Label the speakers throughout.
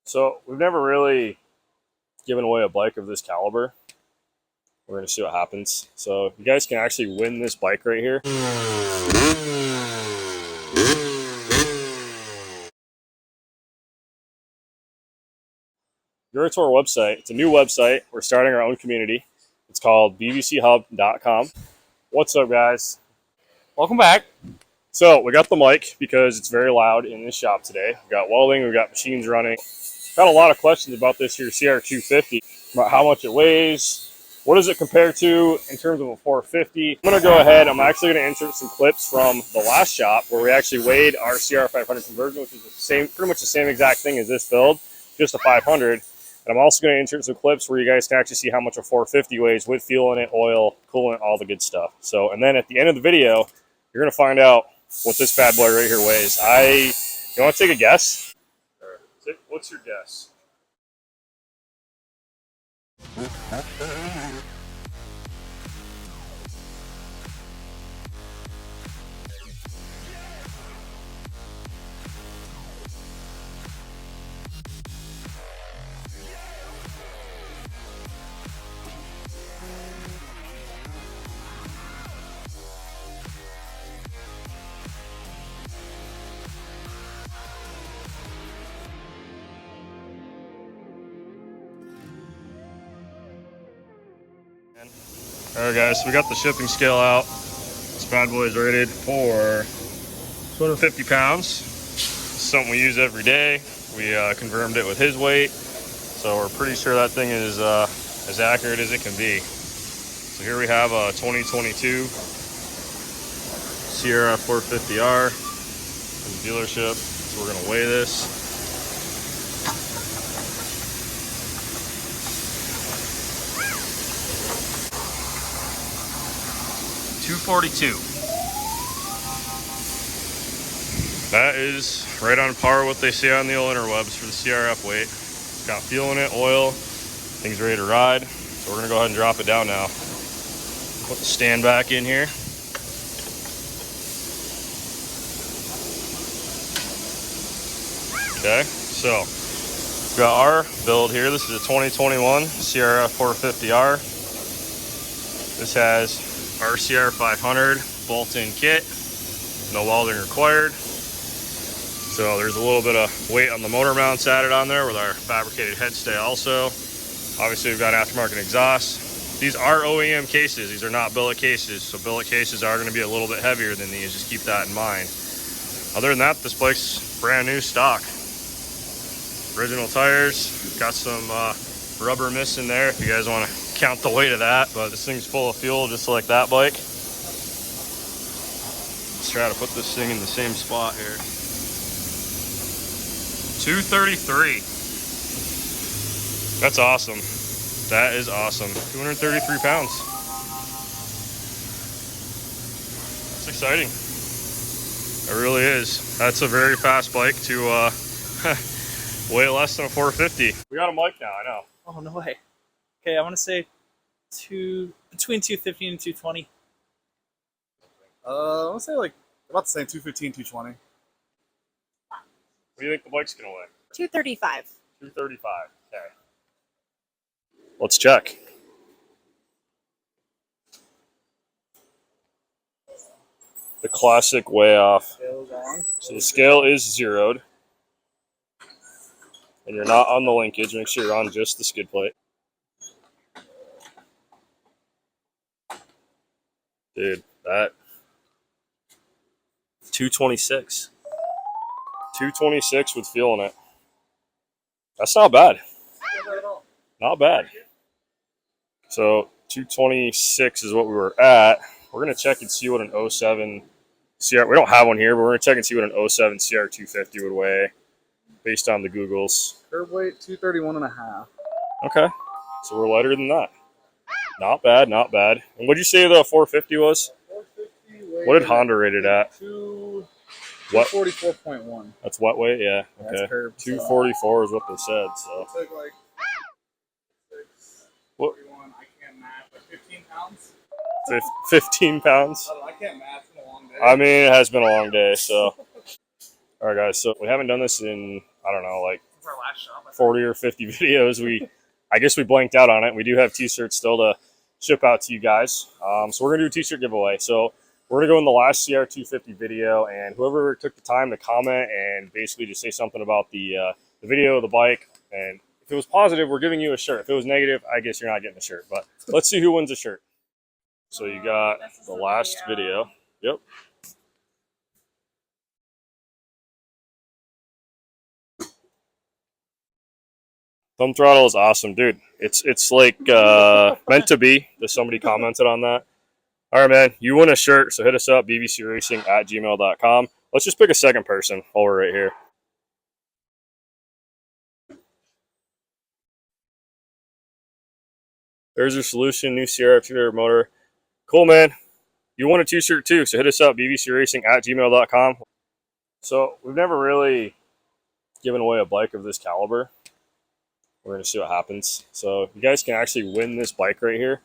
Speaker 1: So we've never really given away a bike of this caliber. We're going to see what happens. So you guys can actually win this bike right here. Go to our website. It's a new website. We're starting our own community. It's called bbchub.com. What's up, guys? Welcome back. So we got the mic because it's very loud in this shop today. We've got welding, we've got machines running. Got a lot of questions about this here CR250, about how much it weighs, what does it compare to in terms of a 450. I'm going to go ahead, I'm actually going to insert some clips from the last shop where we actually weighed our CR500 conversion, which is the same, pretty much the same exact thing as this build, just a 500. And I'm also going to insert some clips where you guys can actually see how much a 450 weighs with fuel in it, oil, coolant, all the good stuff. So, and then at the end of the video, you're going to find out what this bad boy right here weighs. You want to take a guess? What's your guess? Alright guys, so we got the shipping scale out. This bad boy is rated for 250 pounds. It's something we use every day. We confirmed it with his weight, so we're pretty sure that thing is as accurate as it can be. So here we have a 2022 CR450R from the dealership. So we're gonna weigh this. $242. That is right on par with what they say on the old interwebs for the CRF weight. It's got fuel in it, oil, thing's ready to ride. So we're gonna go ahead and drop it down now. Put the stand back in here. Okay, so we've got our build here. This is a 2021 CRF 450R. This has RCR 500 bolt-in kit, no welding required. So there's a little bit of weight on the motor mounts added on there with our fabricated head stay also. Obviously we've got aftermarket exhaust. These are OEM cases, these are not billet cases, so billet cases are going to be a little bit heavier than these, just keep that in mind. Other than that, this bike's brand new stock. Original tires, got some rubber mist in there if you guys want to count the weight of that, but this thing's full of fuel just like that bike. Let's try to put this thing in the same spot here. 233. That's awesome. That is awesome. 233 pounds. It's exciting. It really is. That's a very fast bike to weigh less than a 450. We got a mic now, I know.
Speaker 2: Oh, no way. Okay, I want to say between 250 and 220.
Speaker 3: I want to say like about the same, 215, 220.
Speaker 1: What do you think the bike's gonna weigh?
Speaker 4: 235.
Speaker 1: 235. Okay. Let's check. The classic weigh off. So the scale is zeroed. And you're not on the linkage. Make sure you're on just the skid plate. Dude, that 226. 226 with fuel in it. That's not bad. Not bad. So 226 is what we were at. We're gonna check and see what an 07 CR. We don't have one here, but we're gonna check and see what an 07 CR250 would weigh based on the Googles.
Speaker 3: Curb weight 231.5.
Speaker 1: Okay, so we're lighter than that. Not bad, not bad. And what'd you say the 450 was?
Speaker 3: 450
Speaker 1: What did Honda rate it at?
Speaker 3: 244.1.
Speaker 1: That's wet weight, yeah. Okay.
Speaker 3: That's curb,
Speaker 1: 244 is what they said. So.
Speaker 3: Took like 6,
Speaker 1: What?
Speaker 3: 41. I can't math. Like 15 pounds.
Speaker 1: 15 pounds.
Speaker 3: I can't math. It's been a long day.
Speaker 1: I mean, it has been a long day. So, all right, guys. So we haven't done this in I don't know, like
Speaker 3: for our last shop.
Speaker 1: 40 or 50 videos. I guess we blanked out on it. We do have t-shirts still to ship out to you guys. So we're gonna do a t-shirt giveaway. So we're gonna go in the last CR250 video, and whoever took the time to comment and basically just say something about the video of the bike, and if it was positive, we're giving you a shirt. If it was negative, I guess you're not getting a shirt. But let's see who wins a shirt. So you got the last video. Yep. Thumb throttle is awesome, dude. It's like meant to be. That somebody commented on that. All right, man. You win a shirt, so hit us up, bbcracing@gmail.com. Let's just pick a second person while we're right here. There's your solution, new Sierra tuner motor. Cool, man. You won a t-shirt too, so hit us up, bbcracing@gmail.com. So we've never really given away a bike of this caliber. We're going to see what happens. So you guys can actually win this bike right here.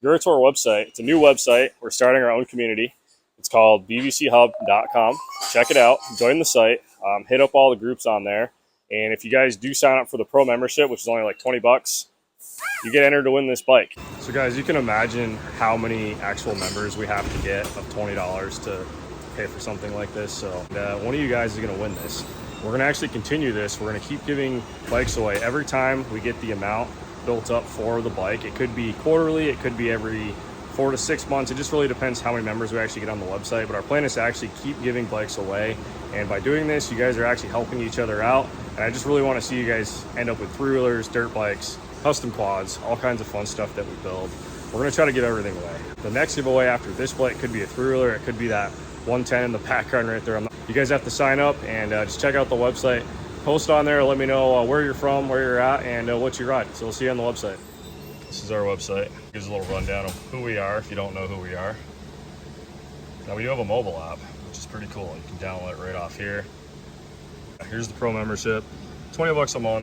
Speaker 1: Go to our website. It's a new website. We're starting our own community. It's called bbchub.com. Check it out. Join the site. Hit up all the groups on there. And if you guys do sign up for the pro membership, which is only like 20 bucks, you get entered to win this bike. So guys, you can imagine how many actual members we have to get of $20 to pay for something like this. So one of you guys is going to win this. We're going to actually continue this. We're going to keep giving bikes away every time we get the amount built up for the bike. It could be quarterly, it could be every 4 to 6 months. It just really depends how many members we actually get on the website. But our plan is to actually keep giving bikes away. And by doing this, you guys are actually helping each other out. And I just really want to see you guys end up with three-wheelers, dirt bikes, custom quads, all kinds of fun stuff that we build. We're going to try to give everything away. The next giveaway after this bike could be a three-wheeler. It could be that 110 in the background right there. You guys have to sign up and just check out the website. Post on there. Let me know where you're from, where you're at, and what you ride. So we'll see you on the website. This is our website. Gives a little rundown of who we are if you don't know who we are. Now we do have a mobile app, which is pretty cool. You can download it right off here. Here's the pro membership. 20 bucks a month.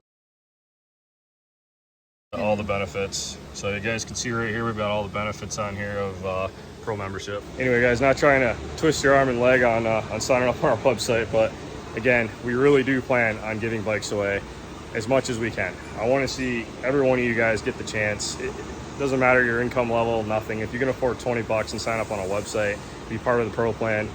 Speaker 1: All the benefits. So you guys can see right here, we've got all the benefits on here of pro membership. Anyway, guys, not trying to twist your arm and leg on signing up on our website, but again, we really do plan on giving bikes away as much as we can. I want to see every one of you guys get the chance. It doesn't matter your income level, nothing. If you can afford 20 bucks and sign up on a website, be part of the pro plan.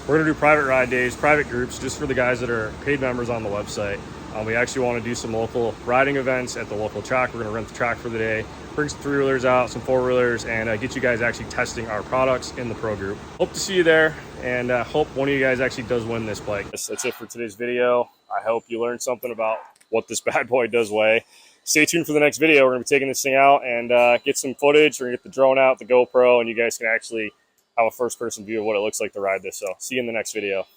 Speaker 1: We're gonna do private ride days, private groups, just for the guys that are paid members on the website. We actually want to do some local riding events at the local track. We're going to rent the track for the day, bring some three-wheelers out, some four-wheelers, and get you guys actually testing our products in the pro group. Hope to see you there, and hope one of you guys actually does win this bike. That's it for today's video. I hope you learned something about what this bad boy does weigh. Stay tuned for the next video. We're going to be taking this thing out and get some footage. We're going to get the drone out, the GoPro, and you guys can actually have a first-person view of what it looks like to ride this. So see you in the next video.